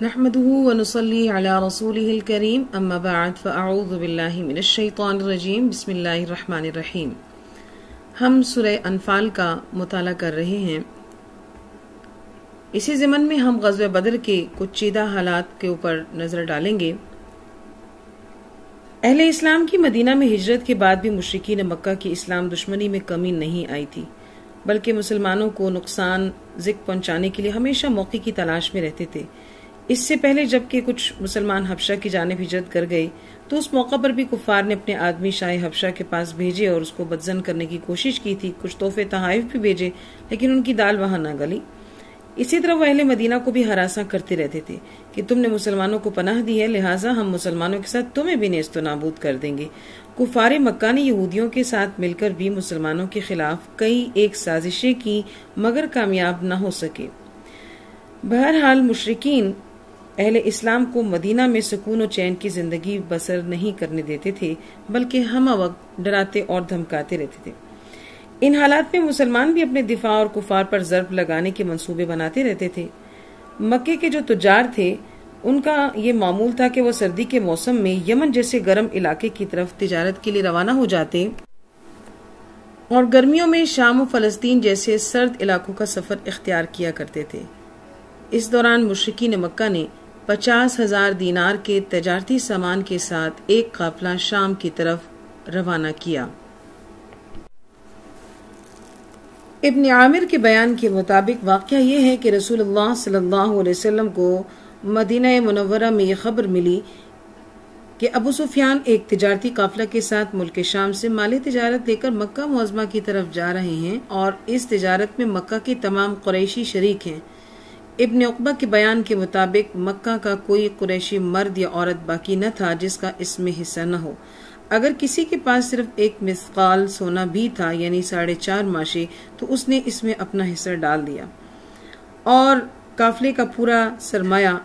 नहमदुहु व नुसल्ली अला रसूलिहिल करीम अम्मा बअद फ़अऊज़ु बिल्लाहि मिनश शैतानिर रजीम बिस्मिल्लाहिर रहमानिर रहीम। हम सूरह अनफाल का मुताला कर रहे हैं। इसी ज़मन में हम ग़ज़वे बदर के कुछ चीदा हालात के ऊपर नज़र डालेंगे। अहले इस्लाम की मदीना में हिजरत के बाद भी मुशरिकीन मक्का की इस्लाम दुश्मनी में कमी नहीं आई थी, बल्कि मुसलमानों को नुकसान ज़िक पहुंचाने के लिए हमेशा मौके की तलाश में रहते थे। इससे पहले जबकि कुछ मुसलमान हबशा की जानिब हिजरत कर गए तो उस मौका पर भी कुफार ने अपने आदमी शाह हबशा के पास भेजे और उसको बदजन करने की कोशिश की थी। कुछ तोहफे तहाइफ भी भेजे, लेकिन उनकी दाल वहां न गली। इसी तरह वह अहले मदीना को भी हरासा करते रहते थे कि तुमने मुसलमानों को पनाह दी है, लिहाजा हम मुसलमानों के साथ तुम्हें भी नेस्त नाबूद कर देंगे। कुफार मक्का ने यहूदियों के साथ मिलकर भी मुसलमानों के खिलाफ कई एक साजिशें की, मगर कामयाब न हो सके। बहरहाल मुशरिकीन अहले इस्लाम को मदीना में सुकून और चैन की जिंदगी बसर नहीं करने देते थे, बल्कि हम वक्त डराते और धमकाते रहते थे। इन हालात में मुसलमान भी अपने दिफा और कुफार पर ज़र्ब लगाने के मंसूबे बनाते रहते थे। मक्के के जो तुजार थे उनका ये मामूल था कि वह सर्दी के मौसम में यमन जैसे गर्म इलाके की तरफ तिजारत के लिए रवाना हो जाते और गर्मियों में शाम और फलस्तीन जैसे सर्द इलाकों का सफर इख्तियार किया करते थे। इस दौरान मुशरिकीन मक्का ने 50,000 दीनार के तजारती सामान के साथ एक काफिला शाम की तरफ रवाना किया। इब्न आमिर के बयान के मुताबिक वाक़या यह है कि रसूलुल्लाह सल्लल्लाहु अलैहि वसल्लम को मदीना मुनव्वरा में यह खबर मिली कि अबू सुफियान एक तिजारती काफिला के साथ मुल्क शाम से माली तिजारत लेकर मक्का मुअज़्ज़मा की तरफ जा रहे हैं और इस तिजारत में मक्का के तमाम कुरैशी शरीक हैं। इब्न उक़बा के बयान के मुताबिक मक्का का कोई कुरैशी मर्द या औरत बाकी न था जिसका इसमें हिस्सा न हो। अगर किसी के पास सिर्फ एक मिस्काल सोना भी था, यानी 4.5 माशे, तो उसने इसमें अपना हिस्सा डाल दिया और काफिले का पूरा सरमाया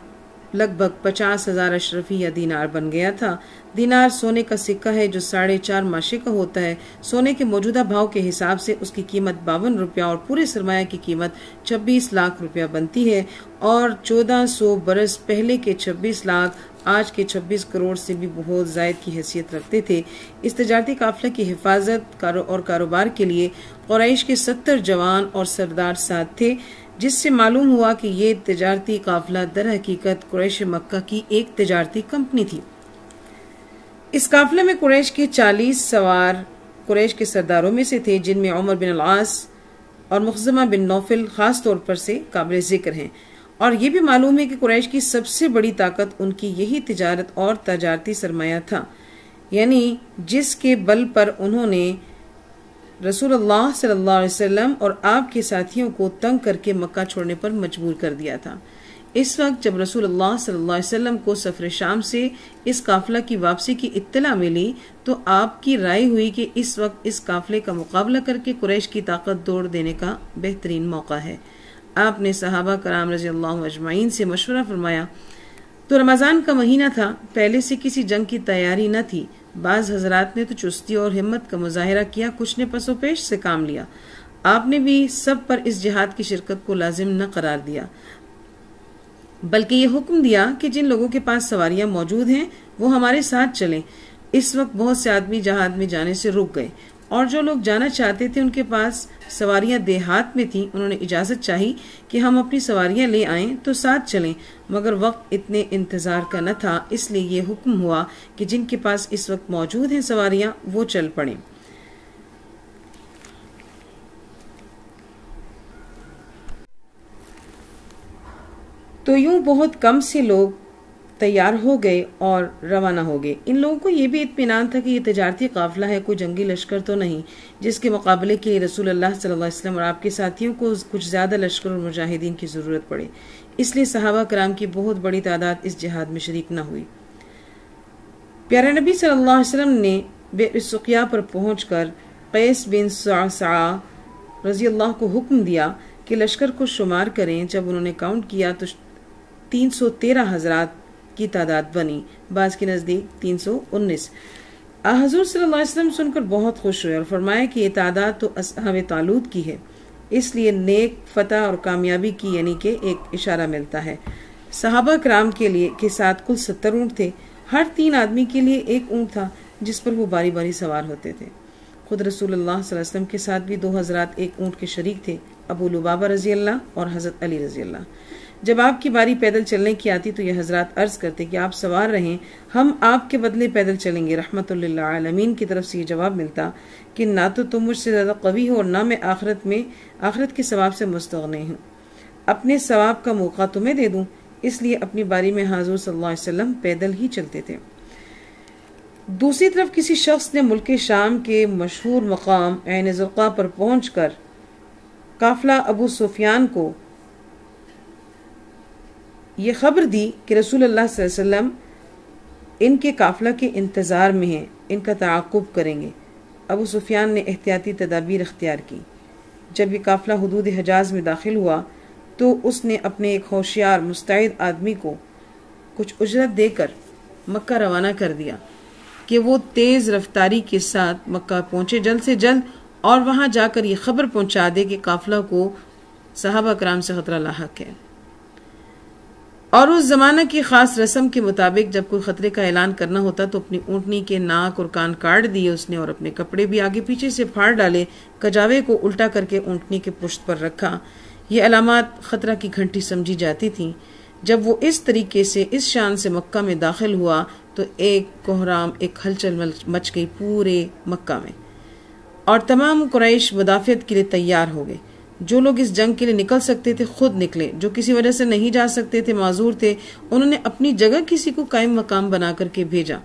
लगभग 50,000 अशरफी या दीनार बन गया था। दीनार सोने का सिक्का है जो 4.5 माशे का होता है। सोने के मौजूदा भाव के हिसाब से उसकी कीमत 52 रुपया और पूरे सरमाया की कीमत 26 लाख रुपया बनती है और 1400 बरस पहले के 26 लाख आज के 26 करोड़ से भी बहुत ज़ायद की हैसियत रखते थे। इस तजारती काफिले की हिफाजत और कारोबार के लिए कुरैश के 70 जवान और सरदार साथ थे, जिससे मालूम हुआ कि ये तजारती काफिला दर हकीकत कुरैश मक्का की एक तजारती कंपनी थी। इस काफिले में कुरैश के 40 सवार कुरैश के सरदारों में से थे, जिनमें उमर बिन अल-आस और मुखज़मा बिन नौफल खास तौर पर से काबिल जिक्र हैं। और ये भी मालूम है कि कुरैश की सबसे बड़ी ताकत उनकी यही तिजारत और तजारती सरमाया था, यानी जिसके बल पर उन्होंने रसूलुल्लाह सल्लल्लाहु अलैहि वसल्लम और आपके साथियों को तंग करके मक्का छोड़ने पर मजबूर कर दिया था। इस वक्त जब रसूलुल्लाह सल्लल्लाहु अलैहि वसल्लम को सफर शाम से इस काफिला की वापसी की इत्तला मिली तो आपकी राय हुई कि इस वक्त इस काफिले का मुकाबला करके कुरैश की ताकत तोड़ देने का बेहतरीन मौका है। आपने सहाबा कराम रज़ियल्लाहु अजमाइन से मशवरा फरमाया तो रमजान का महीना था, पहले से किसी जंग की तैयारी न थी। बाज हजरात ने तो चुस्ती और हिम्मत का मुजाहिरा किया, कुछ ने पसोपेश से काम लिया। आपने भी सब पर इस जिहाद की शिरकत को लाजिम न करार दिया, बल्कि ये हुक्म दिया कि जिन लोगों के पास सवारियां मौजूद हैं वो हमारे साथ चलें। इस वक्त बहुत से आदमी जहाद में जाने से रुक गए और जो लोग जाना चाहते थे उनके पास सवारियां देहात में थीं। उन्होंने इजाजत चाही कि हम अपनी सवारियां ले आएं तो साथ चलें, मगर वक्त इतने इंतजार का न था, इसलिए ये हुक्म हुआ कि जिनके पास इस वक्त मौजूद हैं सवारियां वो चल पड़ें। तो यूं बहुत कम से लोग तैयार हो गए और रवाना हो गए। इन लोगों को ये भी इत्मीनान था कि ये तजारती काफिला है, कोई जंगी लश्कर तो नहीं जिसके मुकाबले के लिए रसूलुल्लाह सल्लल्लाहु अलैहि वसल्लम और आपके साथियों को कुछ ज्यादा लश्कर और मुजाहिदीन की जरूरत पड़े। इसलिए सहाबा कराम की बहुत बड़ी तादाद इस जिहाद में शरीक न हुई। प्यारे नबी सल्लल्लाहु अलैहि वसल्लम ने बेसुकिया पर पहुंचकर कैस बिन सअसा रज़ियल्लाहु को हुक्म दिया कि लश्कर को शुमार करें। जब उन्होंने काउंट किया तो 313 हज़रात की तादाद बनी, बाज के नजदीक 319। हुज़ूर सल्लल्लाहु अलैहि वसल्लम सुनकर बहुत खुश हुए और फरमाया कि ये तादाद तो असहाब तालूत की है, इसलिए नेक फतह और कामयाबी की यानी कि एक इशारा मिलता है। सहाबा कराम के साथ कुल 70 ऊँट थे। हर 3 आदमी के लिए एक ऊँट था जिस पर वो बारी बारी सवार होते थे। खुद रसूलुल्लाह सल्लल्लाहु अलैहि वसल्लम के साथ भी 2 हज़रात एक ऊँट के शरीक थे, अबू लुबाबा रजी अल्लाह और हज़रत अली रजी अल्लाह। जब आपकी बारी पैदल चलने की आती तो यह हजरात अर्ज करते कि आप सवार रहें, हम आपके बदले पैदल चलेंगे। रहमतुल लिल आलमीन की तरफ से ये जवाब मिलता कि ना तो तुम मुझसे ज्यादा कवी हो और ना मैं आखिरत के सवाब से मुस्तगनी हूँ। अपने सवाब का मौका तुम्हें दे दूं, इसलिए अपनी बारी में हुज़ूर सल्लल्लाहु अलैहि वसल्लम पैदल ही चलते थे। दूसरी तरफ किसी शख्स ने मुल्क शाम के मशहूर मकाम ऐन ज़ुर्क़ा पर पहुंचकर काफिला अबू सुफियान को ये खबर दी कि रसूलुल्लाह सल्लल्लाहु अलैहि वसल्लम इनके काफिला के इंतजार में हैं, इनका ताक़ुब करेंगे। अबू सुफियान ने एहतियाती तदाबीर इख्तियार की। जब ये काफिला हुदूद हिजाज में दाखिल हुआ तो उसने अपने एक होशियार मुस्तैद आदमी को कुछ उजरत देकर मक्का रवाना कर दिया कि वो तेज रफ्तारी के साथ मक्का पहुंचे जल्द से जल्द और वहां जाकर ये खबर पहुंचा दे कि काफिला को सहाबा कराम से खतरा लाहक है। और उस जमाना की खास रस्म के मुताबिक जब कोई खतरे का ऐलान करना होता तो अपनी ऊँटनी के नाक और कान काट दिए उसने और अपने कपड़े भी आगे पीछे से फाड़ डाले, कजावे को उल्टा करके ऊँटनी के पुश्त पर रखा। ये अलामात खतरा की घंटी समझी जाती थी। जब वो इस तरीके से इस शान से मक्का में दाखिल हुआ तो एक कोहराम, एक हलचल मच गई पूरे मक्का में और तमाम कुरैश मुदाफ़ियत के लिए तैयार हो गए। जो लोग इस जंग के लिए निकल सकते थे खुद निकले, जो किसी वजह से नहीं जा सकते थे, माजूर थे, उन्होंने अपनी जगह किसी को कायम मकाम बना करके भेजा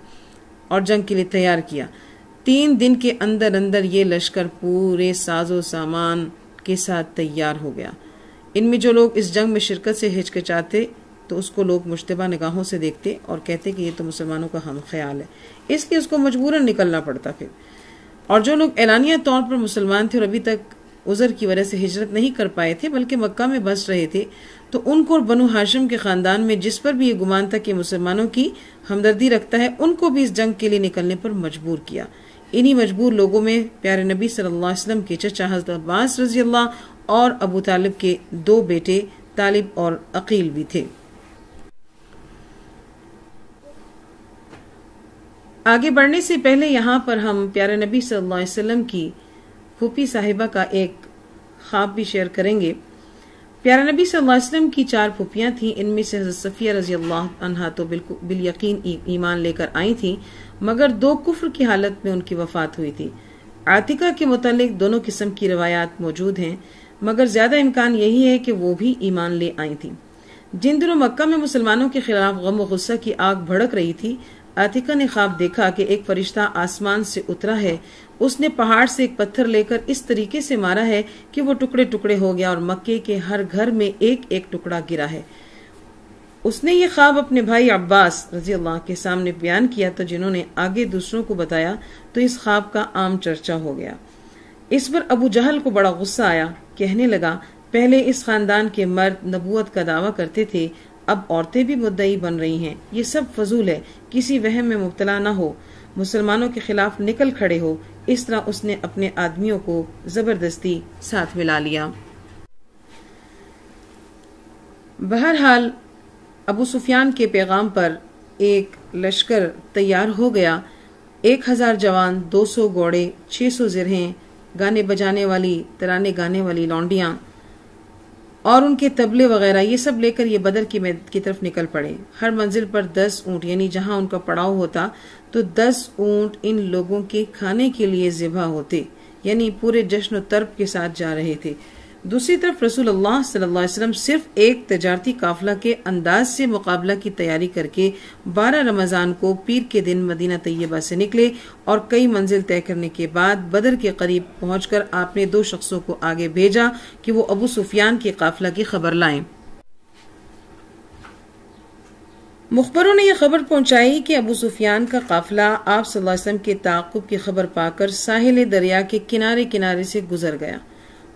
और जंग के लिए तैयार किया। 3 दिन के अंदर अंदर ये लश्कर पूरे साजो सामान के साथ तैयार हो गया। इनमें जो लोग इस जंग में शिरकत से हिचकिचाते तो उसको लोग मुश्तबा निगाहों से देखते और कहते कि ये तो मुसलमानों का हम ख्याल है, इसलिए उसको मजबूरन निकलना पड़ता फिर। और जो लोग एलानिया तौर पर मुसलमान थे और अभी तक उज़र की वजह से हिजरत नहीं कर पाए थे बल्कि मक्का में बस रहे थे, तो उनको और बनु हाशिम के खानदान में जिस पर भी ये गुमान था कि मुसलमानों की हमदर्दी रखता है, उनको भी इस जंग के लिए निकलने पर मजबूर किया। इन्हीं मजबूर लोगों में प्यारे नबी सल्लल्लाहु अलैहि वसल्लम के चचा हज़रत अब्बास रज़ी अल्लाह और अबू तालिब के 2 बेटे तालिब और अकील भी थे। आगे बढ़ने से पहले यहाँ पर हम प्यारे नबी सल्लल्लाहु अलैहि वसल्लम की फूफी साहिबा का एक ख्वाब भी शेयर करेंगे। प्यारे नबी सल्लल्लाहु अलैहि वसल्लम की 4 फूफियाँ थीं। इनमें से हज़रत सफ़िया रज़ी अल्लाह अन्हा तो बिल यकीन ईमान लेकर आई थीं, मगर 2 कुफ्र की हालत में उनकी वफात हुई थी। आतिका के मुतालिक दोनों किस्म की रवायात मौजूद हैं, मगर ज्यादा इम्कान यही है कि वो भी ईमान ले आई थी। जिन दिनों मक्का में मुसलमानों के खिलाफ गम और गुस्सा की आग भड़क रही थी, आतिका ने ख्वाब देखा कि एक फरिश्ता आसमान से उतरा है। उसने पहाड़ से एक पत्थर लेकर इस तरीके से मारा है कि वो टुकड़े टुकड़े हो गया और मक्के के हर घर में एक एक टुकड़ा गिरा है। उसने ये ख्वाब अपने भाई अब्बास रजी अल्लाह के सामने बयान किया तो जिन्होंने आगे दूसरों को बताया तो इस ख्वाब का आम चर्चा हो गया। इस पर अबू जहल को बड़ा गुस्सा आया। कहने लगा, पहले इस खानदान के मर्द नबूवत का दावा करते थे, अब औरतें भी मुद्दई बन रही हैं। ये सब फजूल है, किसी वहम में मुब्तला न हो, मुसलमानों के खिलाफ निकल खड़े हो। इस तरह उसने अपने आदमियों को जबरदस्ती साथ मिला लिया। बहरहाल अबू सुफियान के पैगाम पर एक लश्कर तैयार हो गया। 1000 जवान, 200 घोड़े, 600 जिरहें, गाने बजाने वाली, तराने गाने वाली लौंडियां और उनके तबले वगैरह, ये सब लेकर ये बदर की तरफ निकल पड़े। हर मंजिल पर 10 ऊँट, यानी जहां उनका पड़ाव होता तो 10 ऊँट इन लोगों के खाने के लिए ज़िबा होते, यानी पूरे जश्न और तर्ब के साथ जा रहे थे। दूसरी तरफ रसूलुल्लाह सल्लल्लाहु अलैहि वसल्लम सिर्फ एक तजारती काफिला के अंदाज से मुकाबला की तैयारी करके 12 रमजान को पीर के दिन मदीना तैयबा से निकले और कई मंजिल तय करने के बाद बदर के करीब पहुंचकर आपने 2 शख्सों को आगे भेजा कि वो अबू सुफियान के काफिला की खबर लाएं। मुखबरों ने यह खबर पहुंचाई कि अबू सुफियान का काफिला आप सल्लल्लाहु अलैहि वसल्लम के ताक़ुब की खबर पाकर साहिल दरिया के किनारे किनारे से गुजर गया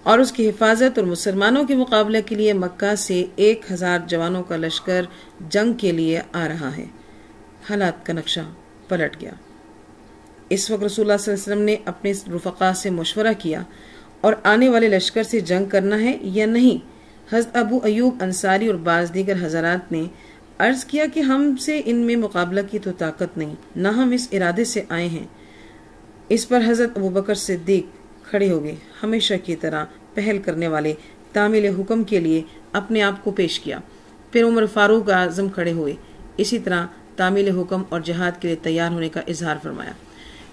और उसकी हिफाजत और मुसलमानों के मुकाबले के लिए मक्का से 1000 जवानों का लश्कर जंग के लिए आ रहा है। हालात का नक्शा पलट गया। इस वक्त रसूलुल्लाह सल्लल्लाहु अलैहि वसल्लम ने अपने रुफ़क़ा से मशवरा किया और आने वाले लश्कर से जंग करना है या नहीं। हज़रत अबू अयूब अंसारी और बाज़ दीगर हज़रात ने अर्ज़ किया कि हमसे इनमें मुकाबला की तो ताकत नहीं, न हम इस इरादे से आए हैं। इस पर हज़रत अबू बकर सिद्दीक खड़े हो गए, हमेशा की तरह पहल करने वाले, तामील हुक्म के लिए अपने आप को पेश किया। फिर उमर फारूक आज़म खड़े हुए, इसी तरह तामील हुक्म और जिहाद के लिए तैयार होने का इजहार फरमाया।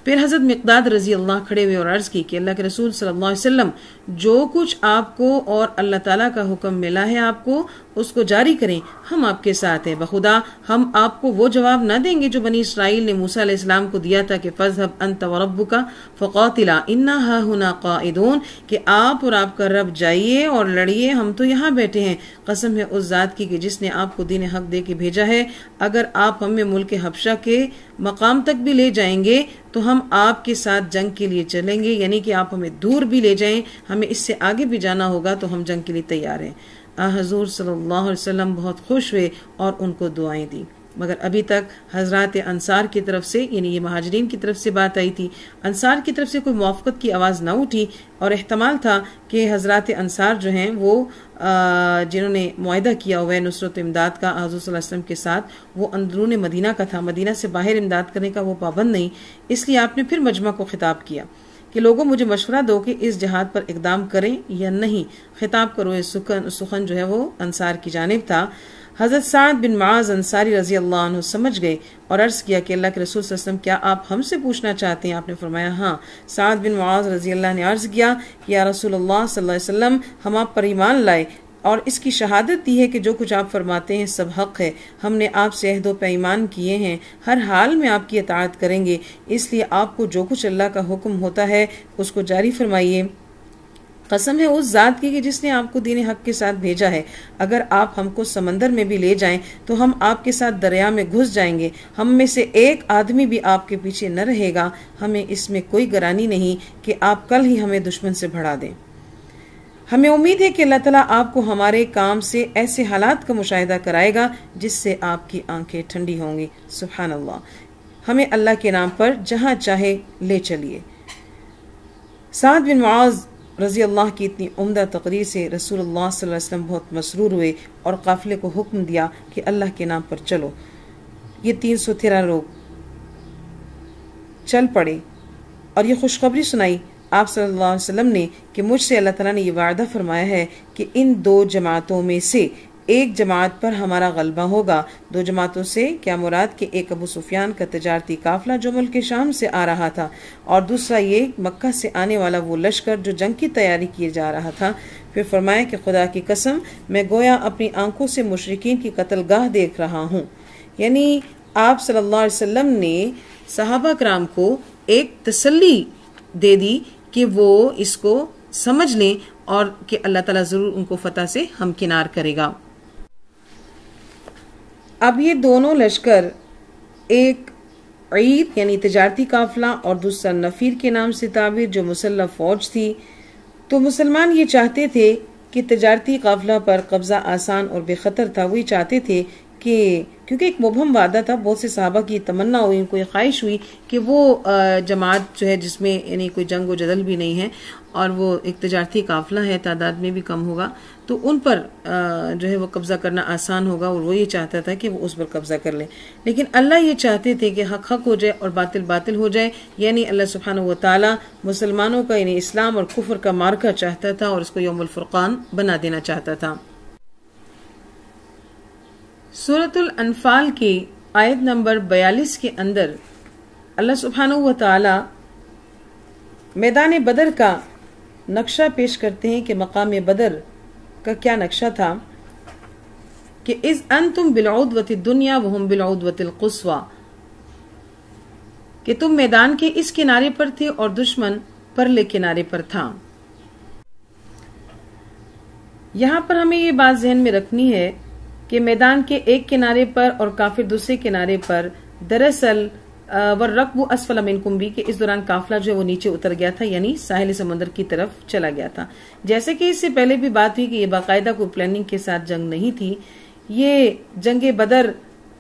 फिर हज़रत मिक़दाद रज़ी अल्लाह खड़े हुए और अर्ज़ की कि अल्लाह के रसूल सल्लल्लाहु अलैहि वसल्लम, जो कुछ आपको और अल्लाह ताला का हुक्म मिला है आपको उसको जारी करें, हम आपके साथ हैं। बखुदा हम आपको वो जवाब न देंगे जो बनी इसराइल ने मूसा अलैहिस्सलाम को दिया था कि फ़ज़हब अंत व रब्बुका फ़क़ातिला इन्ना हाहुना क़ाइदून, कि आप और आपका रब जाइए और लड़िए, हम तो यहाँ बैठे हैं। कसम है उस ज़ात की कि जिसने आपको दीन हक दे के भेजा है, अगर आप हमें मुल्क हबशा के मकाम तक भी ले जाएंगे तो हम आपके साथ जंग के लिए चलेंगे, यानी कि आप हमें दूर भी ले जाएं, हमें इससे आगे भी जाना होगा तो हम जंग के लिए तैयार हैं। हुज़ूर सल्लल्लाहु अलैहि वसल्लम बहुत खुश हुए और उनको दुआएं दी। मगर अभी तक हजरात अंसार की तरफ से, यानी ये महाजरीन की तरफ से बात आई थी, अंसार की तरफ से कोई मुआफ़क़त की आवाज़ ना उठी और एहतमाल था कि हजरात अंसार जो हैं वो जिन्होंने मुआहदा किया हुआ है नुसरत इमदाद का हुज़ूर सल्लल्लाहु अलैहि वसल्लम के साथ, वो अंदरून मदीना का था, मदीना से बाहर इमदाद करने का वो पाबंद नहीं। इसलिए आपने फिर मजमा को खिताब किया कि लोगों मुझे मशवरा दो कि इस जिहाद पर इकदाम करें या नहीं। खिताब करो ये सुखन जो है वो अंसार की जानिब था। हज़रत साद बिन मुआज़ अंसारी रज़ी अल्लाह अन्हु समझ गए और अर्ज़ किया कि अल्लाह के रसूल सल्लल्लाहु अलैहि वसल्लम, क्या आप हमसे पूछना चाहते हैं? आपने फरमाया हाँ। साद बिन मुआज़ रज़ी अल्लाह ने अर्ज़ किया कि या रसूलल्लाह सल्लल्लाहु अलैहि वसल्लम, हम आप पर ईमान लाए और इसकी शहादत दी है कि जो कुछ आप फरमाते हैं सब हक है। हमने आपसे अहद व पैमान किए हैं, हर हाल में आपकी इताअत करेंगे, इसलिए आपको जो कुछ अल्लाह का हुक्म होता है उसको जारी फरमाइए। कसम है उस ज़ात की कि जिसने आपको दीन हक के साथ भेजा है, अगर आप हमको समंदर में भी ले जाएं तो हम आपके साथ दरिया में घुस जाएंगे, हम में से एक आदमी भी आपके पीछे न रहेगा। हमें इसमें कोई गरानी नहीं कि आप कल ही हमें दुश्मन से भड़ा दें। हमें उम्मीद है कि अल्लाह ताला आपको हमारे काम से ऐसे हालात का मुशाहिदा कराएगा जिससे आपकी आंखें ठंडी होंगी। सुभान अल्लाह। हमें अल्लाह के नाम पर जहां चाहे ले चलिए। साद बिन मुआज़ रज़ी अल्लाह की इतनी उम्दा तकरीर से रसूलुल्लाह सल्लल्लाहु अलैहि वसल्लम बहुत मसरूर हुए और काफिले को हुक्म दिया कि अल्लाह के नाम पर चलो। ये 313 लोग चल पड़े और ये खुशखबरी सुनाई आप सल्लल्लाहु अलैहि वसल्लम ने कि मुझसे अल्लाह ताला ने ये वादा फरमाया है कि इन दो जमातों में से एक जमात पर हमारा गलबा होगा। दो जमातों से क्या मुराद कि एक अबू सुफियान का तजारती काफिला जो मुल्क शाम से आ रहा था और दूसरा ये मक्का से आने वाला वो लश्कर जो जंग की तैयारी किए जा रहा था। फिर फरमाया कि खुदा की कसम, मैं गोया अपनी आंखों से मुशरिकीन की कत्लगाह देख रहा हूँ। यानी आप सल्लल्लाहु अलैहि वसल्लम ने सहाबा कराम को एक तसल्ली दे दी कि वो इसको समझ लें और कि अल्लाह ताला जरूर उनको फतह से हमकिनार करेगा। अब ये दोनों लश्कर, एक ईद यानी तजारती काफिला और दूसरा नफीर के नाम से ताबीर जो मुसल्लह फौज थी, तो मुसलमान ये चाहते थे कि तजारती काफिला पर कब्जा आसान और बेखतर था। वही चाहते थे कि क्योंकि एक मुबहम वादा था, बहुत से सहाबा की तमन्ना हुई, उनको ये ख्वाहिश हुई कि वो जमात जो है जिसमें यानी कोई जंग व जदल भी नहीं है और वो एक तजारती काफिला है, तादाद में भी कम होगा, तो उन पर जो है वो कब्जा करना आसान होगा और वो ये चाहता था कि वो उस पर कब्जा कर ले। लेकिन अल्लाह ये चाहते थे कि हक हक हो जाए और बातिल बातिल हो जाए। यानी अल्लाह सुब्हानहू व तआला मुसलमानों का यानी इस्लाम और कुफ्र का मार्का चाहता था और इसको यौमुल फुरकान बना देना चाहता था। सूरतुल अनफाल की आयत नंबर 42 के अंदर अल्लाह सुब्हानहू व तआला मैदान बदर का नक्शा पेश करते हैं कि मकाम बदर का क्या नक्शा था कि इज़ अंतुम बिलउद्वति दुनिया वहुम बिलउद्वतिल कुस्वा, कि तुम मैदान के इस किनारे पर थे और दुश्मन परले किनारे पर था। यहां पर हमें ये बात ज़हन में रखनी है कि मैदान के एक किनारे पर और काफिर दूसरे किनारे पर, दरअसल वर्रकबु अस्फल मिनकुम भी, कि इस दौरान काफिला जो है वो नीचे उतर गया था, यानी साहिल समुद्र की तरफ चला गया था। जैसे कि इससे पहले भी बात हुई कि ये बाकायदा कोई प्लानिंग के साथ जंग नहीं थी। ये जंग बदर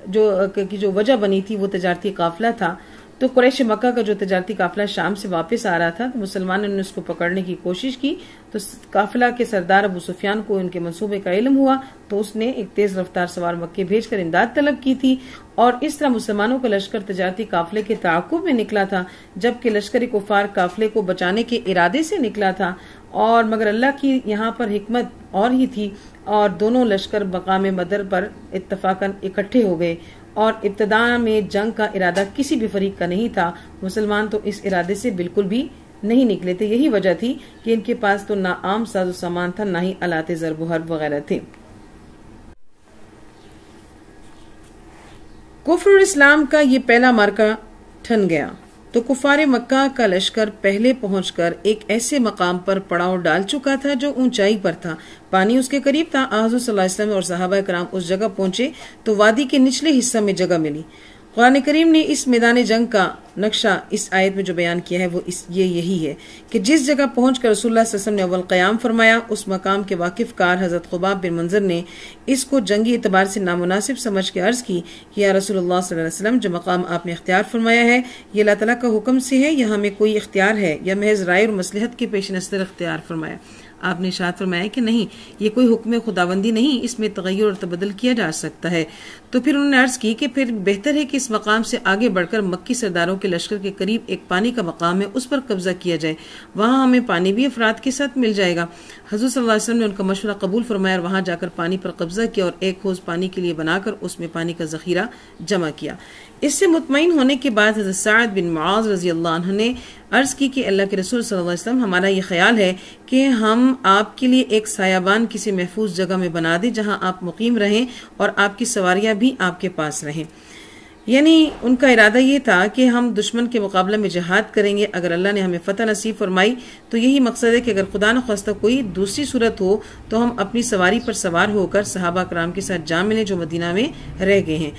की जो वजह बनी थी वो तजारती काफिला था। तो कुरैश मक्का का जो तजारती काफिला शाम से वापस आ रहा था, तो मुसलमानों ने उसको पकड़ने की कोशिश की। तो काफिला के सरदार अबू सुफियान को उनके मंसूबे का इल्म हुआ, तो उसने एक तेज रफ्तार सवार मक्के भेजकर इमदाद तलब की थी। और इस तरह मुसलमानों का लश्कर तजारती काफिले के ताक़ुब में निकला था, जबकि लश्करी कुफार काफिले को बचाने के इरादे से निकला था। और मगर अल्लाह की यहाँ पर हिकमत और ही थी, और दोनों लश्कर मकाम बदर पर इत्तफाकन इकट्ठे हो गए। और इब्तदा में जंग का इरादा किसी भी फरीक का नहीं था। मुसलमान तो इस इरादे से बिल्कुल भी नहीं निकले थे। यही वजह थी कि इनके पास तो ना आम साजो सामान था, ना ही आलाते ज़रब हर्ब वगैरह थे। कुफ्र और इस्लाम का ये पहला मार्का ठन गया, तो कुफारे मक्का का लश्कर पहले पहुंचकर एक ऐसे मकाम पर पड़ाव डाल चुका था जो ऊंचाई पर था। पानी उसके करीब था। हुज़ूर सल्लल्लाहु अलैहि वसल्लम और सहाबा कराम उस जगह पहुंचे तो वादी के निचले हिस्से में जगह मिली। कुरान करीम ने इस मैदान जंग का नक्शा इस आयत में जो बयान किया है वो यही है कि जिस जगह पहुंचकर रसूलुल्लाह सल्लल्लाहु अलैहि वसल्लम ने अव्वल क़याम फरमाया, उस मकाम के वाकिफकार हजरत खुबाब बिन मंजर ने इसको जंगी एतबार से नामुनासिब समझ के अर्ज की कि या रसूलुल्लाह सल्लल्लाहु अलैहि वसल्लम, जो मकाम आपने इख्तियार फरमाया है ये अल्लाह तआला का हुक्म से है या हमें कोई इख्तियार है या महज राय और मसलहत के पेश नज़र इख्तियार फरमाया? आपने इरशाद फरमाया कि नहीं, ये कोई हुक्म खुदाबंदी नहीं, इसमें तगय्युर और तबदल किया जा सकता है। तो फिर उन्होंने अर्ज की कि फिर बेहतर है कि इस मकाम से आगे बढ़कर मक्की सरदारों के लश्कर के करीब एक पानी का मकाम है, उस पर कब्जा किया जाए, वहां हमें पानी भी अफराद के साथ मिल जाएगा। हुज़ूर सल्लल्लाहु अलैहि वसल्लम ने उनका मशवरा कबूल फरमाया और वहां जाकर पानी पर कब्जा किया और एक हौज़ पानी के लिए बनाकर उसमें पानी का जखीरा जमा किया। इससे मुतमईन होने के बाद हज़रत साद बिन मुआज़ रज़ियल्लाहु अन्हु ने अर्ज की कि अल्लाह के रसूल सल्लल्लाहु अलैहि वसल्लम, हमारा ये ख्याल है कि हम आपके लिए एक सायाबान किसी महफूज जगह में बना दें जहां आप मुकीम रहें और आपकी सवारियां भी आपके पास रहें। यानी उनका इरादा ये था कि हम दुश्मन के मुकाबले में जिहाद करेंगे। अगर अल्लाह ने हमें फतह नसीब फरमाई तो यही मकसद है कि अगर खुदा न ख्वास्ता कोई दूसरी सूरत हो तो हम अपनी सवारी पर सवार होकर सहाबा कराम के साथ जा मिलें जो मदीना में रह गए हैं,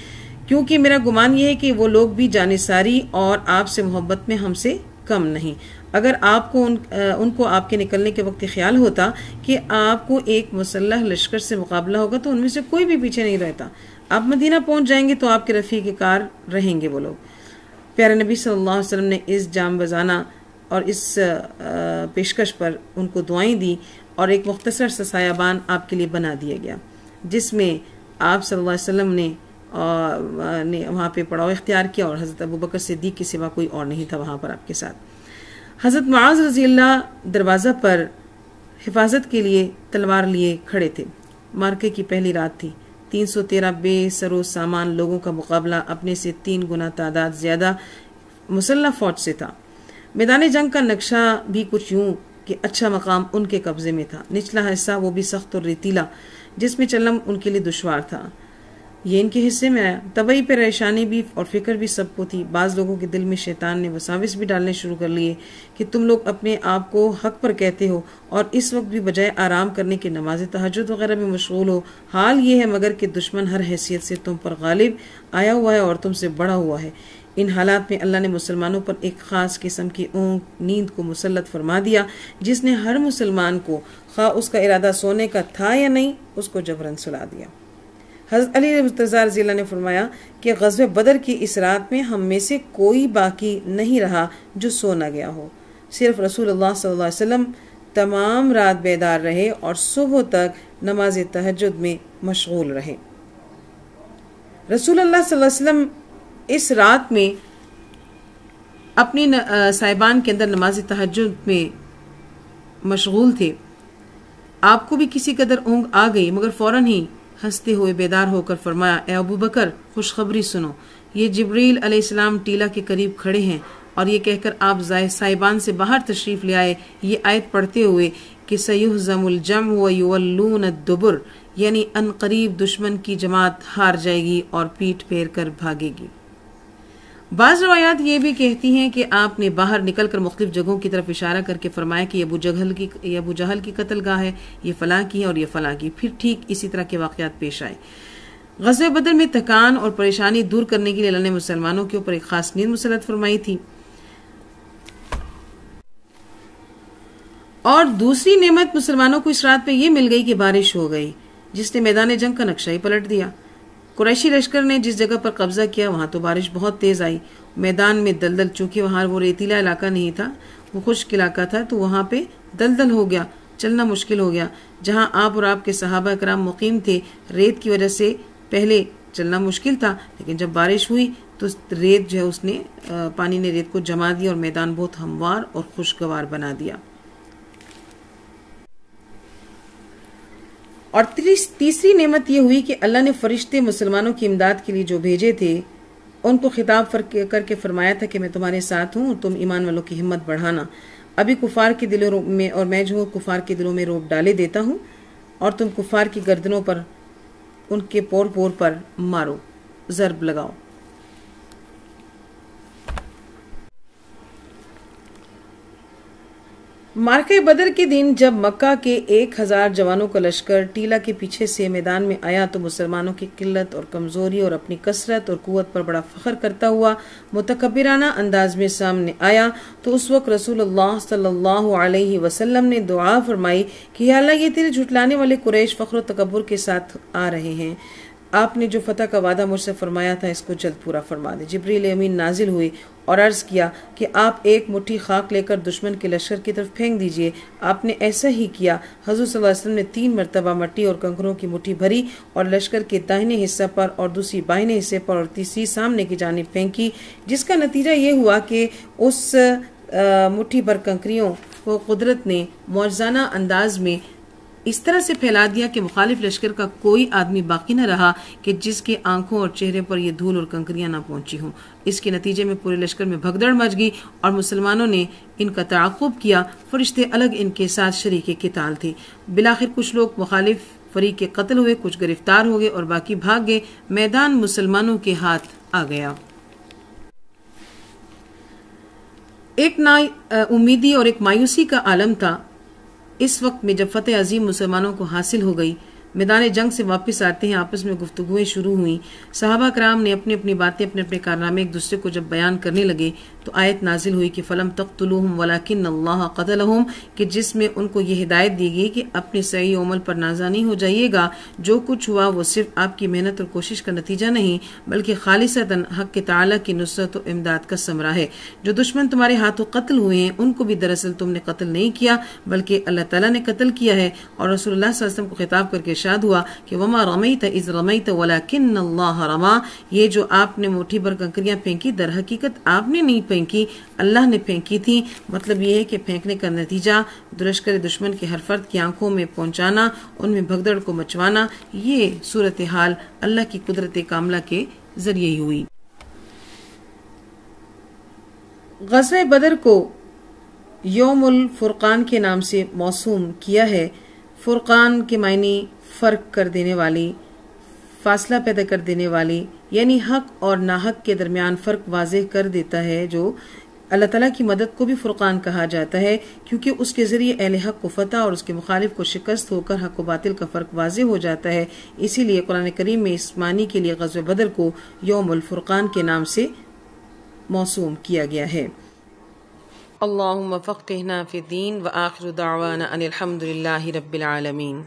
क्योंकि मेरा गुमान यह है कि वो लोग भी जानिसारी और आपसे मोहब्बत में हमसे कम नहीं। अगर आपको उनको आपके निकलने के वक्त ख्याल होता कि आपको एक मुसल्लह लश्कर से मुकाबला होगा तो उनमें से कोई भी पीछे नहीं रहता। आप मदीना पहुंच जाएंगे तो आपके रफीक कार रहेंगे वो लोग। प्यारे नबी सल्लल्लाहु अलैहि वसल्लम ने इस जाम बजाना और इस पेशकश पर उनको दुआएं दी और एक मुख्तसर सा सायाबान आपके लिए बना दिया गया, जिसमें आप सल्लल्लाहु अलैहि वसल्लम ने वहाँ पे पड़ाव इख्तियार किया और हज़रत अबू बकर सिद्दीक़ के सिवा कोई और नहीं था वहाँ पर आपके साथ। हज़रत मुआज़ रज़ियल्लाहु दरवाज़ा पर हिफाजत के लिए तलवार लिए खड़े थे। मार्के की पहली रात थी। 313 बेसरो सामान लोगों का मुकाबला अपने से 3 गुना तादाद ज्यादा मुसल्लह फौज से था। मैदान जंग का नक्शा भी कुछ यूं कि अच्छा मकाम उनके कब्जे में था। निचला हिस्सा वो भी सख्त और रेतीला, जिसमें चलना उनके लिए दुश्वार था। ये इनके हिस्से में आया। तबई परेशानी भी और फिक्र भी सबको थी। बाज लोगों के दिल में शैतान ने वसाविस भी डालने शुरू कर लिए कि तुम लोग अपने आप को हक पर कहते हो और इस वक्त भी बजाय आराम करने के नमाज तहज्जुद वगैरह में मशगूल हो। हाल ये है मगर कि दुश्मन हर हैसियत से तुम पर गालिब आया हुआ है और तुमसे बड़ा हुआ है। इन हालात में अल्लाह ने मुसलमानों पर एक खास किस्म की ऊँग नींद को मुसल्लत फरमा दिया, जिसने हर मुसलमान को खा उसका इरादा सोने का था या नहीं उसको जबरन सुला दिया। हज़रत अली रज़ी अल्लाह ने फरमाया कि ग़ज़वे बदर की इस रात में हम में से कोई बाकी नहीं रहा जो सो न गया हो। सिर्फ रसूलुल्लाह सल्लल्लाहु अलैहि वसल्लम तमाम रात बेदार रहे और सुबह तक नमाज तहज्जुद में मशगूल रहे। रसूलुल्लाह सल्लल्लाहु अलैहि वसल्लम इस रात में अपनी साहिबान के अंदर नमाज तहज्जुद में मशगूल थे। आपको भी किसी कदर ऊँग आ गई, मगर फौरन ही हंसते हुए बेदार होकर फरमाया, ए अबू बकर, खुशखबरी सुनो, ये जिब्रील अलैहिस्सलाम टीला के करीब खड़े हैं। और ये कहकर आप साहिबान से बाहर तशरीफ ले आए, ये आयत पढ़ते हुए कि सयुहज़मुल जम व युवल्लून अद-दुबुर, यानी अनकरीब दुश्मन की जमात हार जाएगी और पीठ फेर कर भागेगी। बाज़ रवायात ये भी कहती हैं कि आपने बाहर निकलकर मुख्तलिफ जगहों की तरफ इशारा करके फरमाया कि अबू जहल की कत्लगाह है, ये फलां की है और ये फलां की। फिर ठीक इसी तरह के वाक़यात पेश आए। ग़ज़वे बदर में थकान और परेशानी दूर करने के लिए अल्लाह ने मुसलमानों के ऊपर एक खास नींद मुसल्लत फरमाई थी। और दूसरी नेमत मुसलमानों को इस रात पे ये मिल गई कि बारिश हो गई, जिसने मैदान जंग का नक्शा ही पलट दिया। कुरैशी लश्कर ने जिस जगह पर कब्जा किया वहां तो बारिश बहुत तेज आई। मैदान में दलदल, चूंकि वहां वो रेतीला इलाका नहीं था, वो खुश्क इलाका था, तो वहां पे दलदल हो गया, चलना मुश्किल हो गया। जहां आप और आपके सहाबा कराम मुकीम थे, रेत की वजह से पहले चलना मुश्किल था, लेकिन जब बारिश हुई तो रेत जो है उसने पानी ने रेत को जमा दिया और मैदान बहुत हमवार और खुशगवार बना दिया। और तीसरी नेमत यह हुई कि अल्लाह ने फरिश्ते मुसलमानों की इमदाद के लिए जो भेजे थे, उनको खिताब करके फरमाया था कि मैं तुम्हारे साथ हूं और तुम ईमान वालों की हिम्मत बढ़ाना। अभी कुफार के दिलों में, और मैं जो हूं कुफार के दिलों में रोब डाले देता हूं, और तुम कुफार की गर्दनों पर, उनके पोर पोर पर मारो, जरब लगाओ। मार्के बदर के दिन जब मक्का के 1000 जवानों का लश्कर टीला के पीछे से मैदान में आया तो मुसलमानों की किल्लत और कमजोरी और अपनी कसरत और कुव्वत पर बड़ा फख्र करता हुआ मुतकब्बिराना अंदाज में सामने आया। तो उस वक्त रसूलुल्लाह सल्लल्लाहु अलैहि वसल्लम ने दुआ फरमाई कि या अल्लाह, ये तेरे झुटलाने वाले कुरैश फख्र और तकब्बुर के साथ आ रहे हैं, आपने जो फतह का वादा मुझसे फरमाया था इसको जल्द पूरा फरमा दे। जिब्रील अमीन नाजिल हुए और अर्ज किया कि आप एक मुट्ठी खाक लेकर दुश्मन के लश्कर की तरफ फेंक दीजिए। आपने ऐसा ही किया। हज़रत सल्लल्लाहु अलैहि वसल्लम ने 3 मरतबा मट्टी और कंकरों की मुट्ठी भरी और लश्कर के दाहिने हिस्से पर और दूसरी बाइने हिस्से पर और तीसरी सामने की जानिब फेंकी, जिसका नतीजा ये हुआ कि उस मुट्ठी भर कंकरियों को कुदरत ने मौजज़ाना अंदाज में इस तरह से फैला दिया कि मुखालिफ लश्कर का कोई आदमी बाकी न रहा कि जिसके आंखों और चेहरे पर ये धूल और कंकरियां ना पहुंची हों। इसके नतीजे में पूरे लश्कर में भगदड़ मच गई और मुसलमानों ने इनका ताक़ुब किया। फरिश्ते अलग इनके साथ शरीके क़िताल थे। बिलाखिर कुछ लोग मुखालिफ फरीक के कत्ल हुए, कुछ गिरफ्तार हो गए और बाकी भाग गए। मैदान मुसलमानों के हाथ आ गया। एक ना उम्मीदी और एक मायूसी का आलम था। इस वक्त में जब फतेह अजीम मुसलमानों को हासिल हो गई, मैदान जंग से वापस आते हैं आपस में गुफ्तगुएं शुरू हुई। सहाबा कराम ने अपनी अपनी बातें, अपने अपने कारनामे एक दूसरे को जब बयान करने लगे तो आयत नाजिल हुई कि फलम तख्तुलूहुम वलाकिन अल्लाह क़तलहुम, कि जिसमें उनको ये हिदायत दी गई कि अपने सही अमल पर नाज़ा नहीं हो जाइएगा। जो कुछ हुआ वो सिर्फ आपकी मेहनत और कोशिश का नतीजा नहीं, बल्कि खालिसतन हक़ ताला की नुसरत और इमदाद का समरा है। जो दुश्मन तुम्हारे हाथों कत्ल हुए हैं उनको भी दरअसल तुमने कत्ल नहीं किया, बल्कि अल्लाह ताला ने कत्ल किया है। और रसूलुल्लाह सल्लल्लाहु अलैहि वसल्लम को खिताब करके इरशाद हुआ कि वमा रमैत इज़ रमैत वलाकिन अल्लाह रमा, ये जो आपने मुट्ठी भर कंकरियां फेंकी दर हकीकत आपने नहीं फेंकी, अल्लाह ने फेंकी थी। मतलब ये है कि फेंकने का नतीजा दुश्मन दुश्मन के हर फर्द की आंखों में पहुंचाना, उनमें भगदड़ को मचवाना, ये सूरत हाल अल्लाह की कुदरत कामला के जरिए ही हुई। ग़ज़वे बदर को यौमुल फुरकान के नाम से मौसूम किया है। फुरकान के मायने फर्क कर देने वाली, फासला पैदा कर देने वाली, यानी हक और नाहक के दरमियान फर्क वाज़ेह कर देता है। जो अल्लाह ताला की मदद को भी फुरकान कहा जाता है, क्योंकि उसके जरिए अहले हक को फतह और उसके मुखालिफ को शिकस्त होकर हक व बातिल का फर्क वाज़ेह हो जाता है। इसीलिए कुरान करीम में इस मानी के लिए ग़ज़वे बदर को यौमुल फुरकान के नाम से मौसूम किया गया है। अल्लाहुम्मा फ़क़्हिना फ़िद्दीन व आखिरु दावाना अनिल हम्दुलिल्लाहि रब्बिल आलमीन।